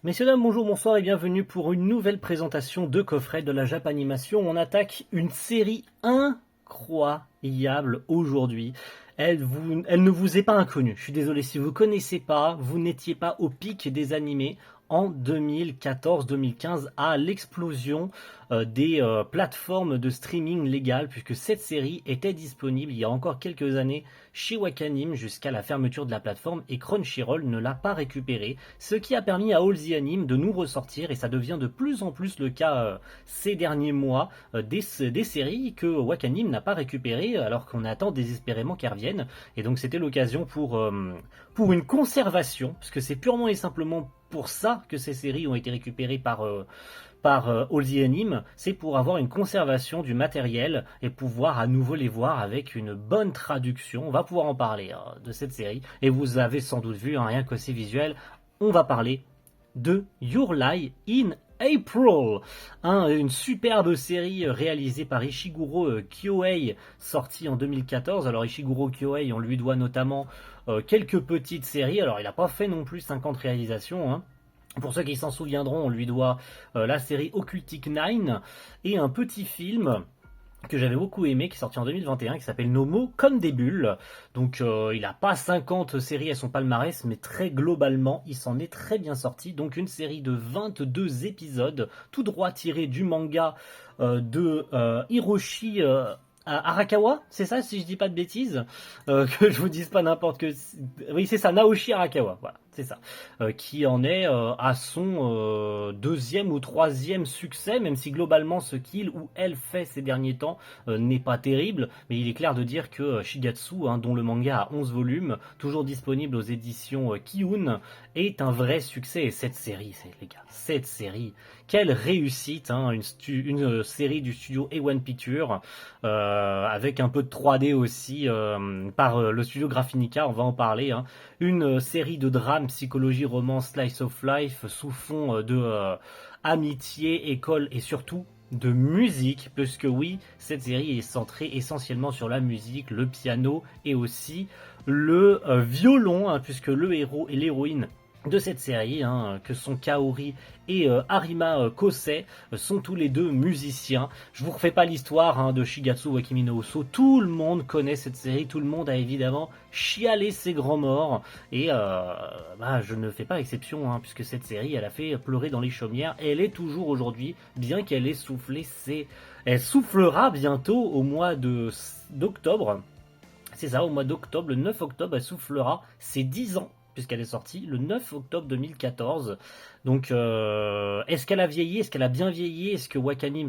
Messieurs, dames, bonjour, bonsoir et bienvenue pour une nouvelle présentation de coffret de la Japanimation. On attaque une série incroyable aujourd'hui. Elle ne vous est pas inconnue. Je suis désolé si vous ne connaissez pas, vous n'étiez pas au pic des animés en 2014-2015 à l'explosion des plateformes de streaming légales, puisque cette série était disponible il y a encore quelques années chez Wakanim jusqu'à la fermeture de la plateforme, et Crunchyroll ne l'a pas récupérée, ce qui a permis à All the Anime de nous ressortir, et ça devient de plus en plus le cas ces derniers mois, des séries que Wakanim n'a pas récupérées alors qu'on attend désespérément qu'elles reviennent. Et donc c'était l'occasion pour une conservation, parce que c'est purement et simplement pour ça que ces séries ont été récupérées par All the Anime, c'est pour avoir une conservation du matériel et pouvoir à nouveau les voir avec une bonne traduction. On va pouvoir en parler de cette série, et vous avez sans doute vu, rien que c'est visuel, on va parler de Your Lie in April, une superbe série réalisée par Ishiguro Kyohei, sortie en 2014. Alors Ishiguro Kyohei, on lui doit notamment quelques petites séries. Alors il n'a pas fait non plus 50 réalisations, hein. Pour ceux qui s'en souviendront, on lui doit la série Occultic 9 et un petit film que j'avais beaucoup aimé, qui est sorti en 2021, qui s'appelle Nos mots comme des bulles. Donc il n'a pas 50 séries à son palmarès, mais très globalement, il s'en est très bien sorti. Donc une série de 22 épisodes, tout droit tiré du manga de Hiroshi Arakawa, c'est ça, si je dis pas de bêtises, que je vous dise pas n'importe que... Oui, c'est ça, Naoshi Arakawa, voilà, c'est ça, qui en est à son deuxième ou troisième succès, même si globalement ce qu'il ou elle fait ces derniers temps n'est pas terrible, mais il est clair de dire que Shigatsu, dont le manga a 11 volumes, toujours disponible aux éditions Kiun, est un vrai succès. Et cette série, les gars, cette série, quelle réussite, une série du studio A1 Pictures, avec un peu de 3D aussi par le studio Graphinica, on va en parler, hein. Une série de drame, psychologie, romance, slice of life, sous fond de amitié, école et surtout de musique, puisque oui, cette série est centrée essentiellement sur la musique, le piano et aussi le violon, puisque le héros et l'héroïne de cette série, que sont Kaori et Arima Kosei, sont tous les deux musiciens. Je vous refais pas l'histoire de Shigatsu wa Kimi no Uso, tout le monde connaît cette série, tout le monde a évidemment chialé ses grands morts, et je ne fais pas exception, puisque cette série, elle a fait pleurer dans les chaumières, et elle est toujours aujourd'hui, bien qu'elle ait soufflé elle soufflera bientôt au mois d'octobre. C'est ça, au mois d'octobre, le 9 octobre, elle soufflera ses 10 ans, puisqu'elle est sortie le 9 octobre 2014. Donc, est-ce qu'elle a vieilli? Est-ce qu'elle a bien vieilli? Est-ce que Wakanim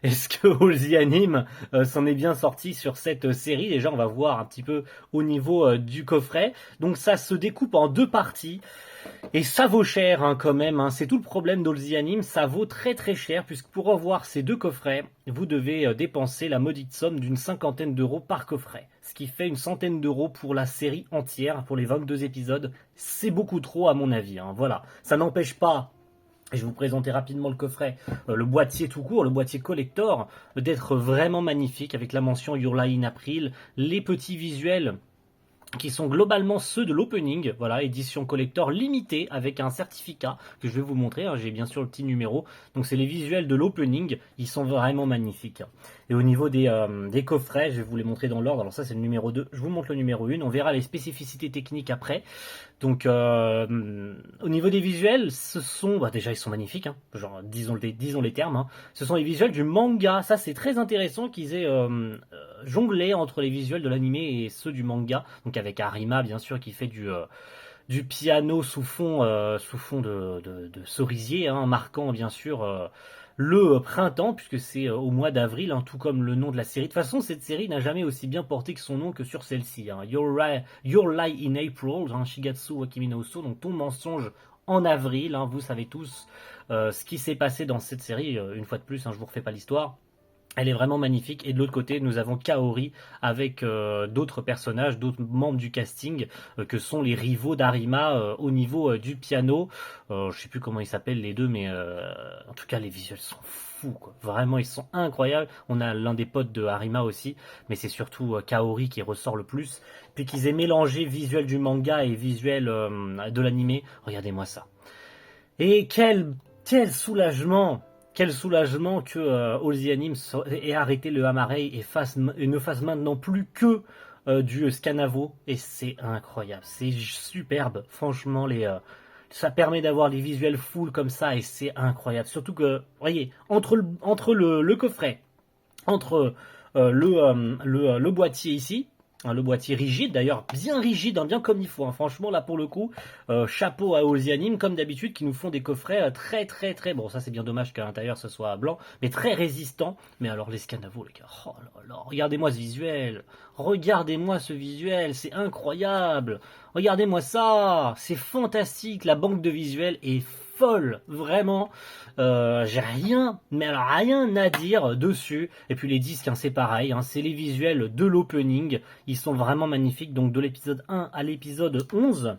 est-ce que All the Anime s'en est bien sorti sur cette série? Déjà, on va voir un petit peu au niveau du coffret. Donc, ça se découpe en deux parties. Et ça vaut cher, quand même, c'est tout le problème d'All the Anime, ça vaut très très cher, puisque pour revoir ces deux coffrets, vous devez dépenser la maudite somme d'une 50aine d'euros par coffret, ce qui fait une centaine d'euros pour la série entière, pour les 22 épisodes. C'est beaucoup trop à mon avis, voilà. Ça n'empêche pas, je vais vous présenter rapidement le coffret, le boîtier tout court, le boîtier collector, d'être vraiment magnifique, avec la mention Your Lie in April, les petits visuels qui sont globalement ceux de l'opening, voilà, édition collector limitée avec un certificat que je vais vous montrer, j'ai bien sûr le petit numéro, donc c'est les visuels de l'opening, ils sont vraiment magnifiques. Et au niveau des coffrets, je vais vous les montrer dans l'ordre. Alors ça c'est le numéro 2, je vous montre le numéro 1, on verra les spécificités techniques après. Donc au niveau des visuels, ce sont, déjà ils sont magnifiques, genre disons les termes, ce sont les visuels du manga. Ça c'est très intéressant qu'ils aient jonglé entre les visuels de l'animé et ceux du manga, donc avec Arima bien sûr qui fait du piano sous fond de cerisier, marquant bien sûr le printemps, puisque c'est au mois d'avril, tout comme le nom de la série. De toute façon, cette série n'a jamais aussi bien porté que son nom que sur celle-ci. Your Lie in April, Shigatsu wa Kimi no Uso, donc ton mensonge en avril. Vous savez tous ce qui s'est passé dans cette série. Une fois de plus, je vous refais pas l'histoire. Elle est vraiment magnifique. Et de l'autre côté, nous avons Kaori avec d'autres personnages, d'autres membres du casting, que sont les rivaux d'Arima au niveau du piano. Je sais plus comment ils s'appellent les deux, mais en tout cas, les visuels sont fous, quoi. Vraiment, ils sont incroyables. On a l'un des potes de Arima aussi, mais c'est surtout Kaori qui ressort le plus. Puis qu'ils aient mélangé visuel du manga et visuel de l'animé. Regardez-moi ça. Et quel soulagement! Quel soulagement que All the Anime ait arrêté le Hamarei et ne fasse maintenant plus que du Scanavo. Et c'est incroyable, c'est superbe. Franchement, ça permet d'avoir les visuels full comme ça et c'est incroyable. Surtout que, voyez, entre le coffret, entre le boîtier ici, hein, le boîtier rigide, d'ailleurs bien rigide, hein, bien comme il faut. Hein. Franchement, là pour le coup, chapeau à All the Anime, comme d'habitude, qui nous font des coffrets très. Bon, ça c'est bien dommage qu'à l'intérieur ce soit blanc, mais très résistant. Mais alors les Scanavo, les gars, oh là là, regardez-moi ce visuel, c'est incroyable. Regardez-moi ça, c'est fantastique. La banque de visuels est folle, vraiment. J'ai rien, mais alors rien à dire dessus. Et puis les disques, hein, c'est pareil, hein, c'est les visuels de l'opening. Ils sont vraiment magnifiques. Donc de l'épisode 1 à l'épisode 11.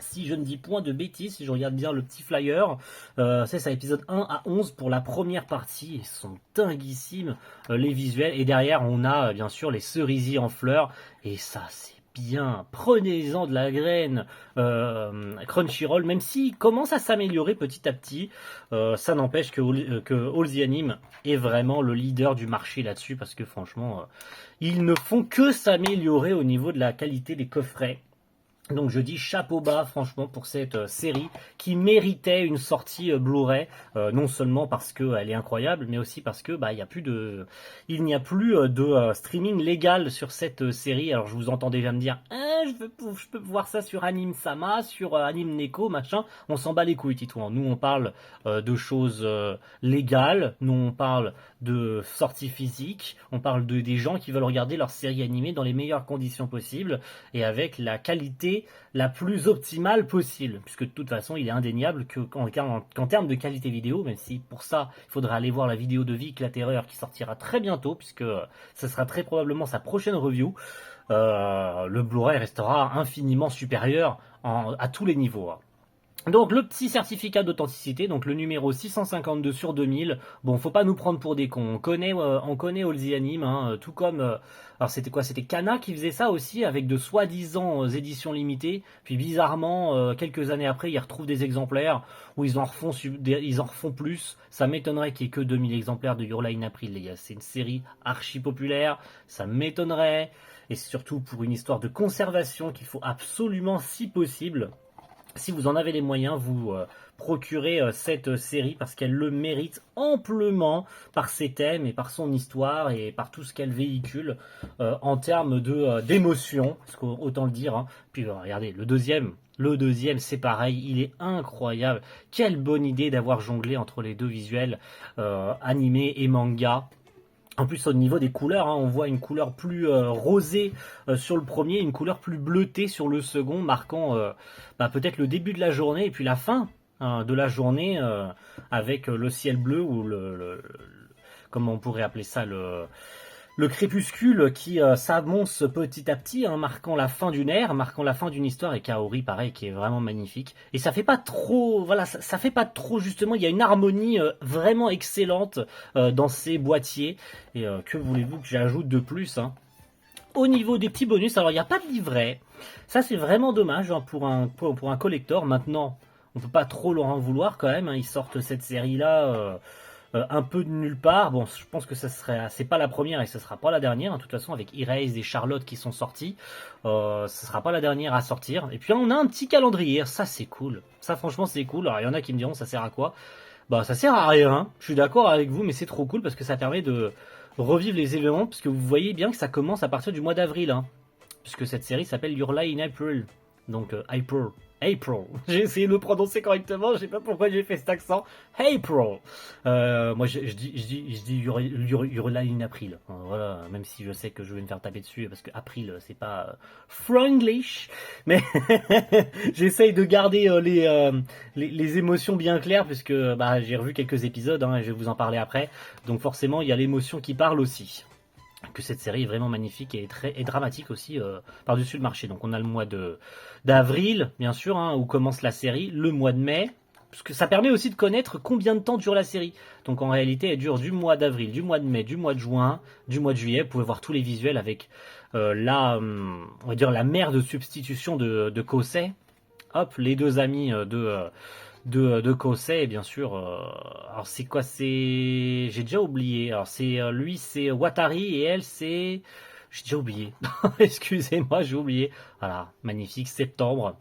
Si je ne dis point de bêtises, si je regarde bien le petit flyer, c'est ça, épisode 1 à 11 pour la première partie. Ils sont dinguissimes, les visuels. Et derrière, on a bien sûr les cerisiers en fleurs. Et ça, c'est bien. Prenez-en de la graine, Crunchyroll, même s'il commence à s'améliorer petit à petit. Ça n'empêche que All the Anime est vraiment le leader du marché là-dessus. Parce que franchement, ils ne font que s'améliorer au niveau de la qualité des coffrets. Donc je dis chapeau bas franchement pour cette série qui méritait une sortie Blu-ray, non seulement parce qu'elle est incroyable, mais aussi parce que il n'y a plus de streaming légal sur cette série. Alors je vous entends déjà me dire je peux voir ça sur Anime Sama, sur Anime Neko, machin. On s'en bat les couilles, Titouan. Nous on parle de choses légales, nous on parle de sorties physiques, on parle des gens qui veulent regarder leur série animée dans les meilleures conditions possibles et avec la qualité la plus optimale possible, puisque de toute façon il est indéniable qu'en termes de qualité vidéo, même si pour ça il faudra aller voir la vidéo de Vic la Terreur qui sortira très bientôt, puisque ce sera très probablement sa prochaine review, le Blu-ray restera infiniment supérieur à tous les niveaux. Donc le petit certificat d'authenticité, donc le numéro 652 sur 2000. Bon, faut pas nous prendre pour des cons. On connaît All the Anime, hein, tout comme alors c'était quoi? C'était Kana qui faisait ça aussi avec de soi-disant éditions limitées. Puis bizarrement, quelques années après, ils retrouvent des exemplaires où ils en refont plus. Ça m'étonnerait qu'il y ait que 2000 exemplaires de Your Lie in April, les gars. C'est une série archi populaire. Ça m'étonnerait. Et c'est surtout pour une histoire de conservation qu'il faut absolument, si possible, si vous en avez les moyens, vous procurez cette série parce qu'elle le mérite amplement par ses thèmes et par son histoire et par tout ce qu'elle véhicule en termes d'émotion, parce qu'autant le dire. Hein. Puis regardez, le deuxième c'est pareil, il est incroyable. Quelle bonne idée d'avoir jonglé entre les deux visuels animé et manga. En plus, au niveau des couleurs, hein, on voit une couleur plus rosée sur le premier, une couleur plus bleutée sur le second, marquant peut-être le début de la journée et puis la fin de la journée avec le ciel bleu ou comment on pourrait appeler ça, le crépuscule qui s'annonce petit à petit, hein, marquant la fin d'une ère, marquant la fin d'une histoire, et Kaori pareil qui est vraiment magnifique. Et ça fait pas trop, voilà, ça fait pas trop justement. Il y a une harmonie vraiment excellente dans ces boîtiers. Et que voulez-vous que j'ajoute de plus, hein. Au niveau des petits bonus, alors il n'y a pas de livret. Ça c'est vraiment dommage, hein, pour un collector. Maintenant, on peut pas trop leur en vouloir quand même. Hein, ils sortent cette série là. Un peu de nulle part. Bon, je pense que c'est pas la première et ce sera pas la dernière. De toute façon, avec Erase et Charlotte qui sont sortis, ce sera pas la dernière à sortir. Et puis on a un petit calendrier. Ça, c'est cool. Ça, franchement, c'est cool. Alors, il y en a qui me diront, ça sert à quoi? Bah, ça sert à rien. Je suis d'accord avec vous, mais c'est trop cool parce que ça permet de revivre les événements. Parce que vous voyez bien que ça commence à partir du mois d'avril. Hein, puisque cette série s'appelle Your Lie in April. Donc, April. J'ai essayé de le prononcer correctement, je sais pas pourquoi j'ai fait cet accent. April. Moi, je dis Your Lie in April. Voilà, même si je sais que je vais me faire taper dessus parce que April, c'est pas Franglish, mais j'essaye de garder les émotions bien claires puisque j'ai revu quelques épisodes, hein, et je vais vous en parler après. Donc forcément, il y a l'émotion qui parle aussi. Que cette série est vraiment magnifique et dramatique aussi par-dessus le marché. Donc on a le mois d'avril, bien sûr, hein, où commence la série, le mois de mai, parce que ça permet aussi de connaître combien de temps dure la série. Donc en réalité, elle dure du mois d'avril, du mois de mai, du mois de juin, du mois de juillet. Vous pouvez voir tous les visuels avec on va dire la mère de substitution de Kosei. Hop, les deux amis de Kosei, bien sûr. Alors c'est quoi? J'ai déjà oublié. Alors lui, c'est Watari et elle, c'est... J'ai déjà oublié. Excusez-moi, j'ai oublié. Voilà, magnifique. Septembre,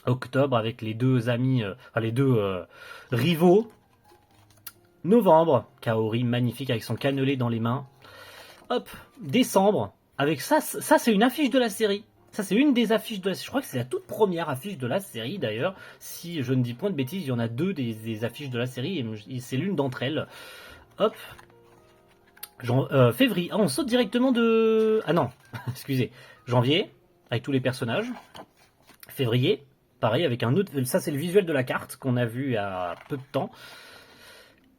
octobre avec les deux amis, enfin les deux rivaux. Novembre, Kaori, magnifique avec son cannelé dans les mains. Hop, décembre, avec ça c'est une affiche de la série. Ça c'est une des affiches de la série. Je crois que c'est la toute première affiche de la série d'ailleurs. Si je ne dis point de bêtises, il y en a deux des affiches de la série et c'est l'une d'entre elles. Hop. Février. Ah, on saute directement de... Ah non, excusez. Janvier, avec tous les personnages. Février, pareil, avec un autre... Ça c'est le visuel de la carte qu'on a vu il y a peu de temps.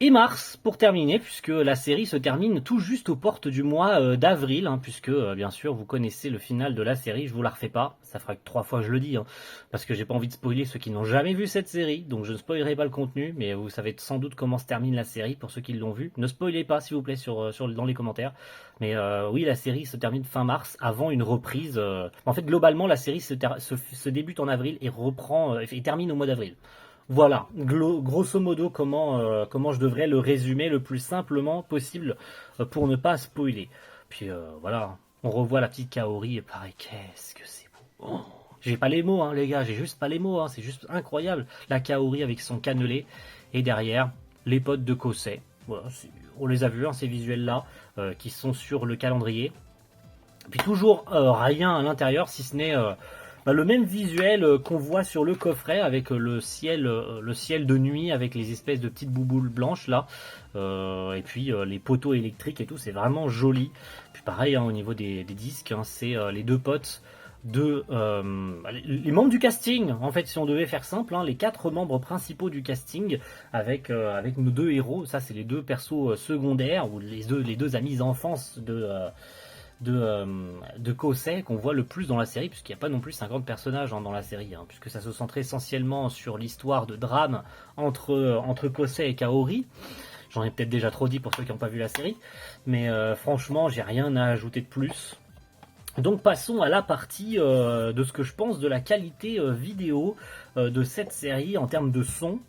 Et mars, pour terminer, puisque la série se termine tout juste aux portes du mois d'avril, hein, puisque bien sûr vous connaissez le final de la série, je vous la refais pas, ça fera que 3 fois que je le dis, hein, parce que j'ai pas envie de spoiler ceux qui n'ont jamais vu cette série, donc je ne spoilerai pas le contenu, mais vous savez sans doute comment se termine la série pour ceux qui l'ont vu. Ne spoilez pas s'il vous plaît dans les commentaires, mais oui, la série se termine fin mars avant une reprise. En fait, globalement, la série se débute en avril et reprend et termine au mois d'avril. Voilà, grosso modo, comment je devrais le résumer le plus simplement possible pour ne pas spoiler. Puis voilà, on revoit la petite Kaori et pareil, qu'est-ce que c'est beau. Oh, j'ai pas les mots, hein, les gars, j'ai juste pas les mots, hein, c'est juste incroyable. La Kaori avec son cannelé et derrière, les potes de Kosei. Voilà, on les a vus, hein, ces visuels-là, qui sont sur le calendrier. Puis toujours rien à l'intérieur, si ce n'est le même visuel qu'on voit sur le coffret avec le ciel de nuit avec les espèces de petites bouboules blanches là, et puis les poteaux électriques et tout, c'est vraiment joli. Puis pareil, hein, au niveau des disques, hein, c'est les deux potes les membres du casting, en fait, si on devait faire simple, hein, les 4 membres principaux du casting avec nos deux héros. Ça c'est les deux persos secondaires ou les deux amis d'enfance de Kosei qu'on voit le plus dans la série, puisqu'il n'y a pas non plus 50 personnages dans la série, hein, puisque ça se centre essentiellement sur l'histoire de drame entre Kosei et Kaori. J'en ai peut-être déjà trop dit pour ceux qui n'ont pas vu la série, mais franchement, j'ai rien à ajouter de plus. Donc passons à la partie de ce que je pense de la qualité vidéo de cette série en termes de son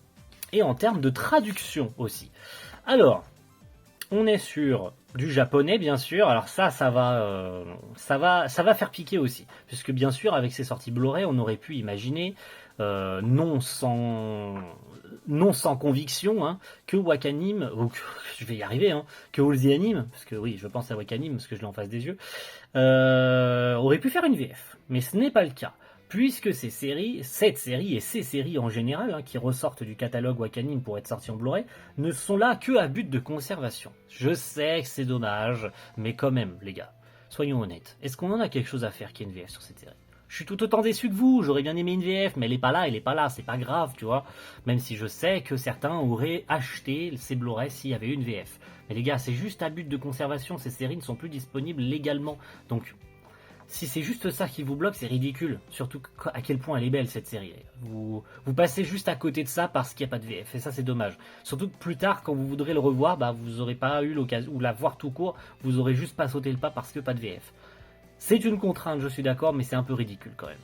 et en termes de traduction aussi. Alors, on est sur du japonais bien sûr. Alors ça va faire piquer aussi, puisque bien sûr avec ces sorties Blu-ray, on aurait pu imaginer non sans conviction, hein, que Wakanim, ou que, je vais y arriver, hein, que All the Anime, parce que oui, je pense à Wakanim parce que je l'ai en face des yeux, aurait pu faire une VF, mais ce n'est pas le cas. Puisque cette série et ces séries en général, hein, qui ressortent du catalogue Wakanim pour être sorties en Blu-ray, ne sont là que à but de conservation. Je sais que c'est dommage, mais quand même, les gars, soyons honnêtes. Est-ce qu'on en a quelque chose à faire qu'il y ait une VF sur cette série? Je suis tout autant déçu que vous, j'aurais bien aimé une VF, mais elle est pas là, c'est pas grave, tu vois. Même si je sais que certains auraient acheté ces Blu-ray s'il y avait une VF. Mais les gars, c'est juste à but de conservation, ces séries ne sont plus disponibles légalement. Donc, si c'est juste ça qui vous bloque, c'est ridicule. Surtout à quel point elle est belle cette série. Vous passez juste à côté de ça parce qu'il n'y a pas de VF. Et ça c'est dommage. Surtout que plus tard, quand vous voudrez le revoir, vous n'aurez pas eu l'occasion, ou la voir tout court, vous aurez juste pas sauté le pas parce que pas de VF. C'est une contrainte, je suis d'accord, mais c'est un peu ridicule quand même.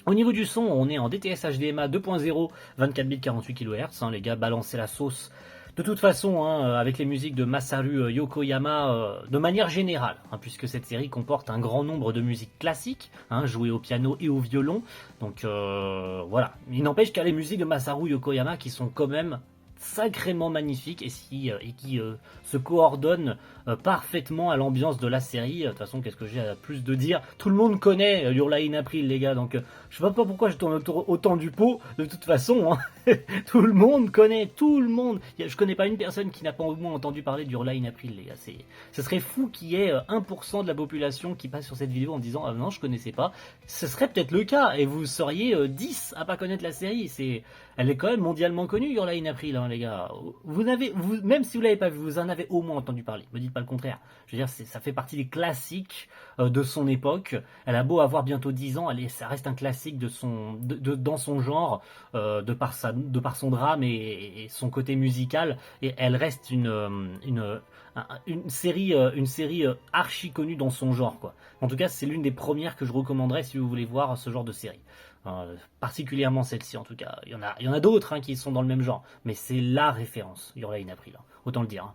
Au niveau du son, on est en DTS HDMA 2.0, 24 bits 48 kHz. Hein, les gars, balancez la sauce. De toute façon, hein, avec les musiques de Masaru Yokoyama, de manière générale, hein, puisque cette série comporte un grand nombre de musiques classiques, hein, jouées au piano et au violon. Donc voilà. Il n'empêche qu'il y a les musiques de Masaru Yokoyama qui sont quand même sacrément magnifiques et qui se coordonnent parfaitement à l'ambiance de la série. De toute façon, qu'est-ce que j'ai à plus de dire? Tout le monde connaît Your Lie in April, les gars, donc je sais pas pourquoi je tourne autant du pot. De toute façon, hein, tout le monde connaît, tout le monde. Je connais pas une personne qui n'a pas au moins entendu parler de Your Lie in April, les gars. Ce serait fou qu'il y ait 1% de la population qui passe sur cette vidéo en disant ah non, je connaissais pas. Ce serait peut-être le cas et vous seriez 10 à pas connaître la série. Elle est quand même mondialement connue, Your Lie in April, hein, les gars. Même si vous l'avez pas vu, vous en avez au moins entendu parler. Me dites pas le contraire. Je veux dire, ça fait partie des classiques de son époque. Elle a beau avoir bientôt 10 ans, ça reste un classique dans son genre, de par son drame et son côté musical. Et elle reste une série archi connue dans son genre, quoi. En tout cas, c'est l'une des premières que je recommanderais si vous voulez voir ce genre de série. particulièrement celle-ci en tout cas. Il y en a d'autres qui sont dans le même genre, mais c'est la référence, Your Lie in April, autant le dire.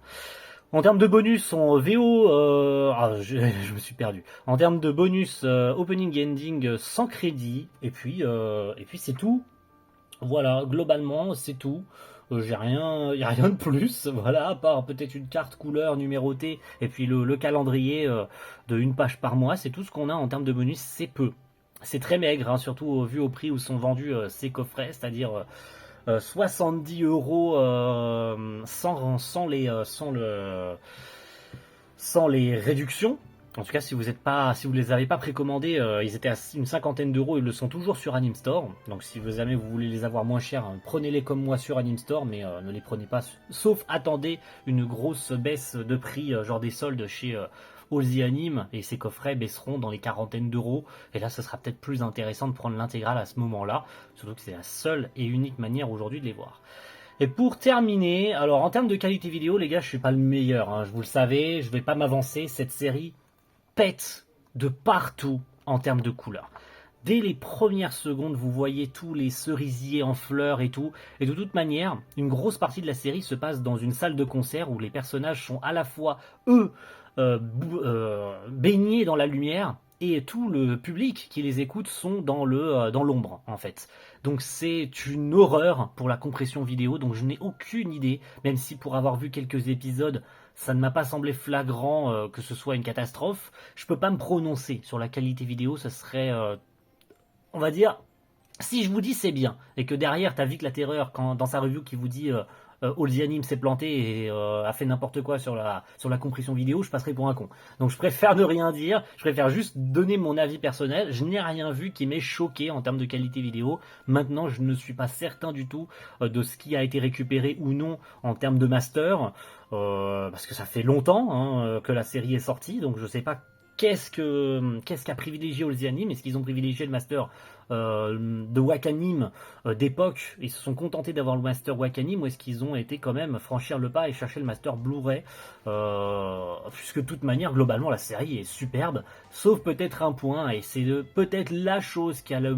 En termes de bonus en VO, je me suis perdu. En termes de bonus, opening ending sans crédit, et puis c'est tout. Voilà, globalement c'est tout. J'ai rien, y a rien de plus, voilà, à part peut-être une carte couleur numérotée et puis le calendrier de une page par mois, c'est tout ce qu'on a en termes de bonus, c'est peu. C'est très maigre, surtout vu au prix où sont vendus ces coffrets, c'est-à-dire 70 euros sans les réductions. En tout cas, si vous les avez pas précommandés, ils étaient à une cinquantaine d'euros, ils le sont toujours sur Anime Store. Donc si jamais vous voulez les avoir moins chers, prenez-les comme moi sur Anime Store, mais ne les prenez pas, sauf attendez une grosse baisse de prix, genre des soldes chez All the Anime, et ces coffrets baisseront dans les quarantaines d'euros. Et là, ce sera peut-être plus intéressant de prendre l'intégrale à ce moment-là, surtout que c'est la seule et unique manière aujourd'hui de les voir. Et pour terminer, alors en termes de qualité vidéo, les gars, je suis pas le meilleur, vous le savez, je vais pas m'avancer, cette série pète de partout en termes de couleurs. Dès les premières secondes, vous voyez tous les cerisiers en fleurs et tout. Et de toute manière, une grosse partie de la série se passe dans une salle de concert où les personnages sont à la fois, eux, baignés dans la lumière, et tout le public qui les écoute sont dans l'ombre, en fait. Donc c'est une horreur pour la compression vidéo, donc je n'ai aucune idée, même si pour avoir vu quelques épisodes, ça ne m'a pas semblé flagrant que ce soit une catastrophe. Je peux pas me prononcer sur la qualité vidéo, ce serait, on va dire, si je vous dis c'est bien, et que derrière t'as Vic la Terreur dans sa review qui vous dit All the Anime s'est planté et a fait n'importe quoi sur la compression vidéo, je passerai pour un con. Donc je préfère ne rien dire, je préfère juste donner mon avis personnel. Je n'ai rien vu qui m'ait choqué en termes de qualité vidéo. Maintenant, je ne suis pas certain du tout de ce qui a été récupéré ou non en termes de master, parce que ça fait longtemps que la série est sortie, donc je sais pas qu'est-ce qu'a privilégié All the Anime. Est-ce qu'ils ont privilégié le master de Wakanim d'époque, ils se sont contentés d'avoir le master Wakanim, ou est-ce qu'ils ont été quand même franchir le pas et chercher le master Blu-ray, puisque de toute manière globalement la série est superbe, sauf peut-être un point, et c'est peut-être la chose qui a le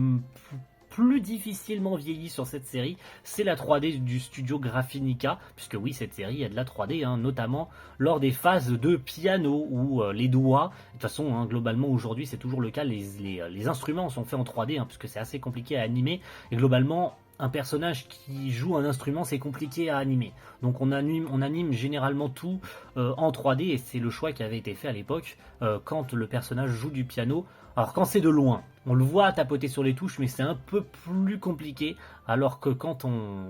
plus difficilement vieilli sur cette série, c'est la 3D du studio Graphinica, puisque oui, cette série a de la 3D, notamment lors des phases de piano où les doigts, de toute façon, globalement aujourd'hui c'est toujours le cas, les instruments sont faits en 3D, puisque c'est assez compliqué à animer, et globalement, un personnage qui joue un instrument, c'est compliqué à animer. Donc on anime généralement tout en 3D, et c'est le choix qui avait été fait à l'époque quand le personnage joue du piano. Alors quand c'est de loin, on le voit tapoter sur les touches, mais c'est un peu plus compliqué, alors que quand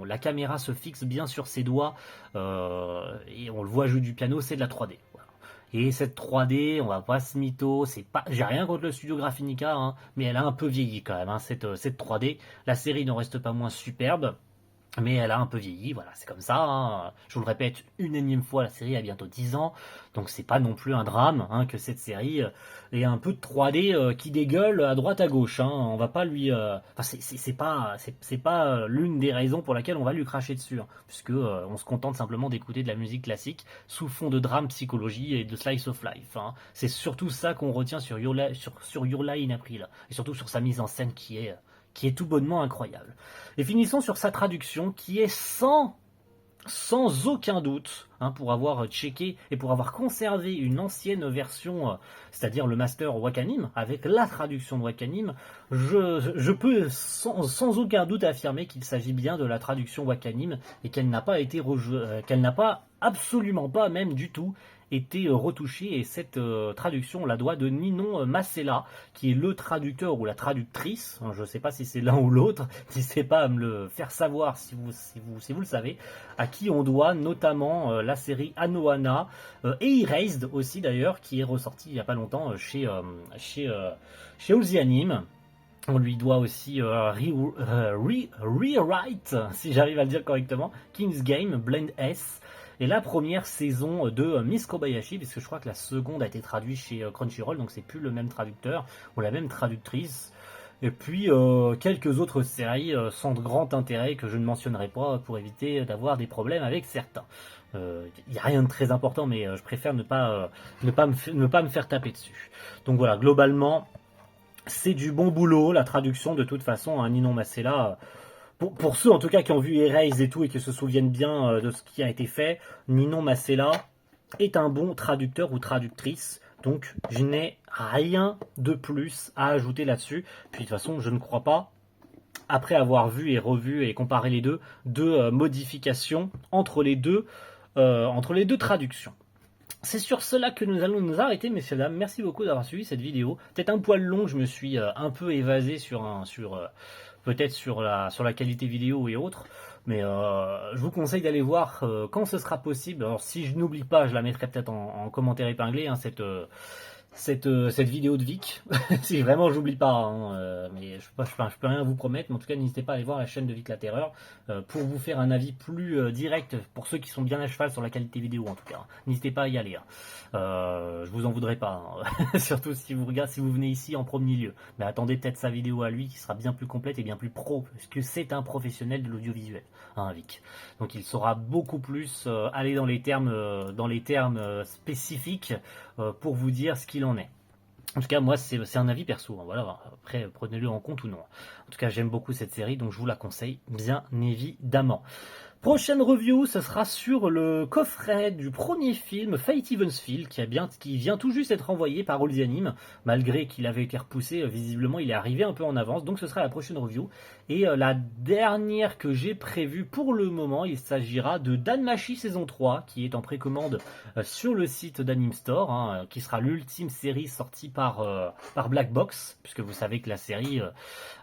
la caméra se fixe bien sur ses doigts et on le voit jouer du piano, c'est de la 3D. Et cette 3D, on va pas se mytho, j'ai rien contre le studio Graphinica, mais elle a un peu vieilli quand même, cette 3D. La série n'en reste pas moins superbe, mais elle a un peu vieilli, voilà, c'est comme ça. Je vous le répète une énième fois, la série a bientôt 10 ans, donc c'est pas non plus un drame que cette série ait un peu de 3D qui dégueule à droite à gauche. On va pas lui, c'est pas l'une des raisons pour laquelle on va lui cracher dessus, puisque on se contente simplement d'écouter de la musique classique sous fond de drame, psychologie et de slice of life. C'est surtout ça qu'on retient sur Your Lie in April, et surtout sur sa mise en scène qui est tout bonnement incroyable. Et finissons sur sa traduction qui est sans aucun doute, pour avoir checké et pour avoir conservé une ancienne version, c'est-à-dire le master Wakanim, avec la traduction de Wakanim, je peux sans aucun doute affirmer qu'il s'agit bien de la traduction Wakanim et qu'elle n'a pas été qu'elle n'a pas, absolument pas même du tout, été retouchée, et cette traduction on la doit de Ninon Massella, qui est le traducteur ou la traductrice, je ne sais pas si c'est l'un ou l'autre, n'hésitez pas à me le faire savoir si vous le savez, à qui on doit notamment la série Anohana et Erased aussi d'ailleurs, qui est ressortie il n'y a pas longtemps chez All the Anime. On lui doit aussi Rewrite, si j'arrive à le dire correctement, King's Game, Blend S, et la première saison de Miss Kobayashi, puisque je crois que la seconde a été traduite chez Crunchyroll, donc c'est plus le même traducteur ou la même traductrice. Et puis quelques autres séries sans de grand intérêt que je ne mentionnerai pas pour éviter d'avoir des problèmes avec certains. Il n'y a rien de très important, mais je préfère ne pas me faire taper dessus. Donc voilà, globalement, C'est du bon boulot, la traduction de toute façon, hein, Ninon Massella. Pour ceux en tout cas qui ont vu Erased et tout et qui se souviennent bien de ce qui a été fait, Ninon Massella est un bon traducteur ou traductrice. Donc je n'ai rien de plus à ajouter là-dessus. Puis de toute façon, je ne crois pas, après avoir vu et revu et comparé les deux, de modifications entre les deux traductions. C'est sur cela que nous allons nous arrêter, messieurs dames. Merci beaucoup d'avoir suivi cette vidéo. Peut-être un poil long, je me suis un peu évasé peut-être sur la qualité vidéo et autres. Mais je vous conseille d'aller voir quand ce sera possible. Alors si je n'oublie pas, je la mettrai peut-être en commentaire épinglé, hein, cette vidéo de Vic, si vraiment j'oublie pas, hein, mais je peux rien vous promettre, mais en tout cas n'hésitez pas à aller voir la chaîne de Vic la Terreur pour vous faire un avis plus direct pour ceux qui sont bien à cheval sur la qualité vidéo en tout cas. N'hésitez pas à y aller, hein. Je vous en voudrais pas, hein. Surtout si vous venez ici en premier lieu. Mais attendez peut-être sa vidéo à lui qui sera bien plus complète et bien plus pro, parce que c'est un professionnel de l'audiovisuel, hein, Vic. Donc il saura beaucoup plus aller dans les termes spécifiques pour vous dire ce qu'il en est. En tout cas, moi, c'est un avis perso, hein, voilà. Après, prenez-le en compte ou non. En tout cas, j'aime beaucoup cette série, donc je vous la conseille, bien évidemment. Prochaine review, ce sera sur le coffret du premier film, Fate Evansfield, qui vient tout juste être envoyé par All The Anime, malgré qu'il avait été repoussé, visiblement il est arrivé un peu en avance, donc ce sera la prochaine review. Et la dernière que j'ai prévue pour le moment, il s'agira de Danmachi saison 3, qui est en précommande sur le site d'Anime Store, hein, qui sera l'ultime série sortie par Black Box, puisque vous savez que la série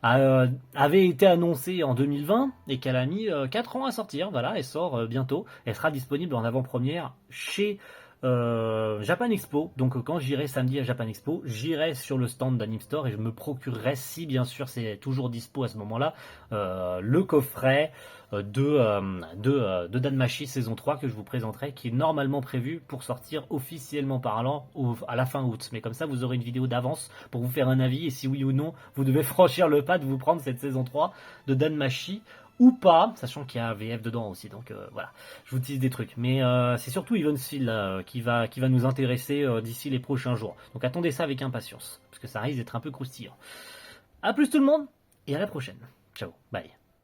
avait été annoncée en 2020 et qu'elle a mis 4 ans à sortir. Voilà, elle sort bientôt. Elle sera disponible en avant-première chez Japan Expo. Donc quand j'irai samedi à Japan Expo, j'irai sur le stand d'Anime Store et je me procurerai, si bien sûr c'est toujours dispo à ce moment-là, le coffret de Danmachi saison 3 que je vous présenterai, qui est normalement prévu pour sortir officiellement parlant à la fin août. Mais comme ça, vous aurez une vidéo d'avance pour vous faire un avis et si oui ou non, vous devez franchir le pas de vous prendre cette saison 3 de Danmachi ou pas, sachant qu'il y a un VF dedans aussi, donc voilà, je vous tease des trucs. Mais c'est surtout Evansfield qui va nous intéresser d'ici les prochains jours. Donc attendez ça avec impatience, parce que ça risque d'être un peu croustillant. A plus tout le monde, et à la prochaine. Ciao, bye.